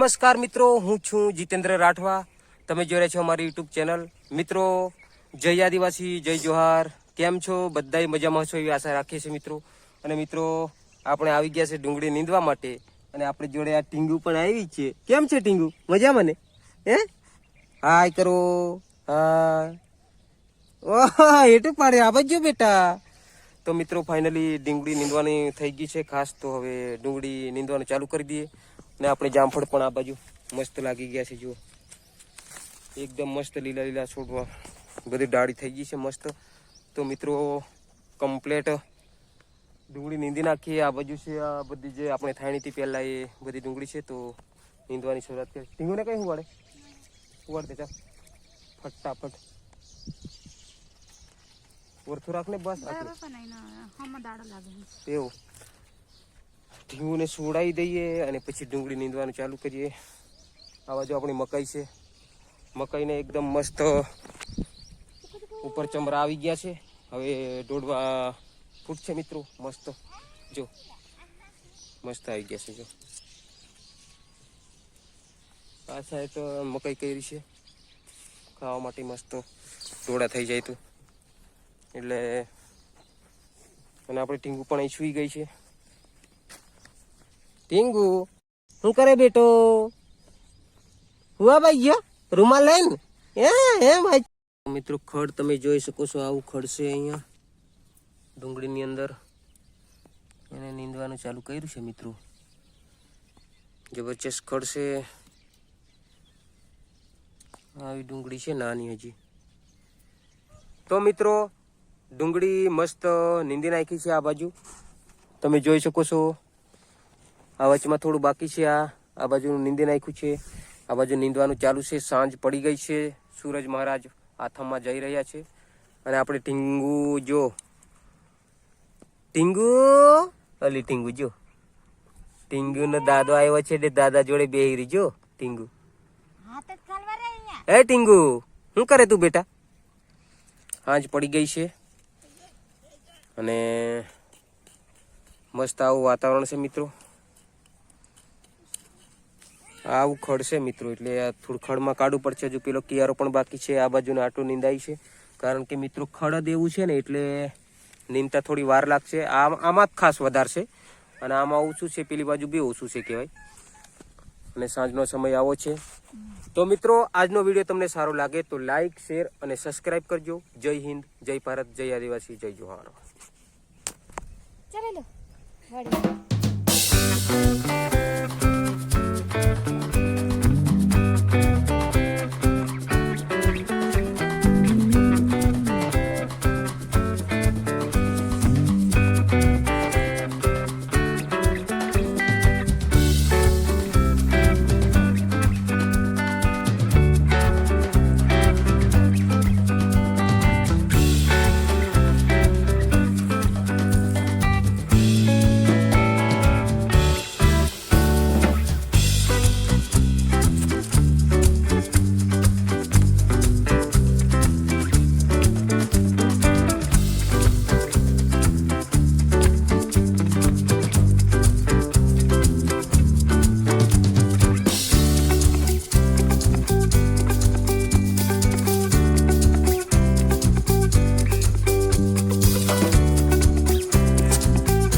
નમસ્કાર મિત્રો, હું છું જીતેન્દ્ર રાઠવા. તમે જોઈ રહ્યા છો અમારી યુટ્યુબ ચેનલ. મિત્રો, જય આદિવાસી, જય જોહાર. કેમ છો? બધાય મજામાં છો એવી આશા રાખીએ છીએ મિત્રો. અને મિત્રો, આપણે આવી ગયા છે ડુંગળી નીંદવા માટે. અને આપણે જોડે આ ટીંગુ પણ આવી છે. કેમ છે ટીંગુ? મજામાં ને? હે હાય કરો. હા, ઓહ એટલું પાડે આવજો બેટા. તો મિત્રો, ફાઇનલી ડુંગળી નીંદવાની થઈ ગઈ છે ખાસ. તો હવે ડુંગળી નીંદવાનું ચાલુ કરી દઈએ. ને આપણે જામફળ પણ આ બાજુ મસ્ત લાગી ગયા છે. જુઓ, એકદમ મસ્ત લીલા લીલા છોડવા, બધી ડાળી થઈ ગઈ છે મસ્ત. તો મિત્રો, કમ્પ્લેટ ડુંગળી નીંદી નાખીએ. આ બાજુ છે આ બધી જે આપણે થાણીથી પહેલાં એ બધી ડુંગળી છે. તો નીંદવાની શરૂઆત કરીએ. ટીંગુને કઈ ઉવાડે ઉવાડતે ચાલ ફટાફટ વરથું રાખ ને બસ. એવું ઢીંગુને સુવડાવી દઈએ અને પછી ડુંગળી નીંદવાનું ચાલુ કરીએ. આ બાજુ આપણી મકાઈ છે. મકાઈને એકદમ મસ્ત ઉપર ચમરા આવી ગયા છે. હવે દોડવા ફૂટ છે મિત્રો. મસ્ત જો, મસ્ત આવી ગયા છે. જો આ સાઈડ મકાઈ કરી છે ખાવા માટે. મસ્ત દોડા થઈ જાય તો એટલે. અને આપણે ટીંગુ પણ અહીં સૂઈ ગઈ છે. ટીંગુ શું કરે બેટો? હુઆ ભાઈ ગયો રૂમાલ લઈને? હે ભાઈ મિત્રો, ખડ તમે જોઈ શકો છો. આવું ખડ છે અહીંયા ડુંગળીની અંદર. એને નીંદવાનું ચાલુ કર્યું છે મિત્રો. જબરજસ્ત ખડ છે. આવી ડુંગળી છે નાની હજી. તો મિત્રો, ડુંગળી મસ્ત નીંદી નાખી છે. આ બાજુ તમે જોઈ શકો છો. આ વચમાં થોડું બાકી છે. આ બાજુ નીંદી નાખ્યું છે. આ બાજુ નીંદવાનું ચાલુ છે. સાંજ પડી ગઈ છે. સૂરજ મહારાજ આથમમાં જઈ રહ્યા છે. અને આપણે ટીંગુ જો, ટીંગુ અલી ટીંગુ જો, ટીંગુનો દાદો આવ્યો છે એટલે દાદા જોડે બેહી રહી. જો ટીંગુ, હે ટીંગુ શું કરે તું બેટા? સાંજ પડી ગઈ છે અને મસ્ત આવું વાતાવરણ છે મિત્રો. આવું ખડ છે મિત્રો. એટલે થોડું ખડમાં કાઢવું પડશે. હજુ પેલો કિયારો પણ બાકી છે. આ બાજુને આટલું નીંદાય છે. કારણ કે મિત્રો, ખડ જ એવું છે ને એટલે નીંદતા થોડી વાર લાગશે. આમાં જ ખાસ વધારે છે અને આમાં ઓછું છે. પેલી બાજુ બી ઓછું છે કહેવાય. અને સાંજનો સમય આવો છે. તો મિત્રો, આજનો વિડીયો તમને સારો લાગે તો લાઈક, શેર અને સબસ્ક્રાઈબ કરજો. જય હિન્દ, જય ભારત, જય આદિવાસી, જય જોહાર. ચાલો.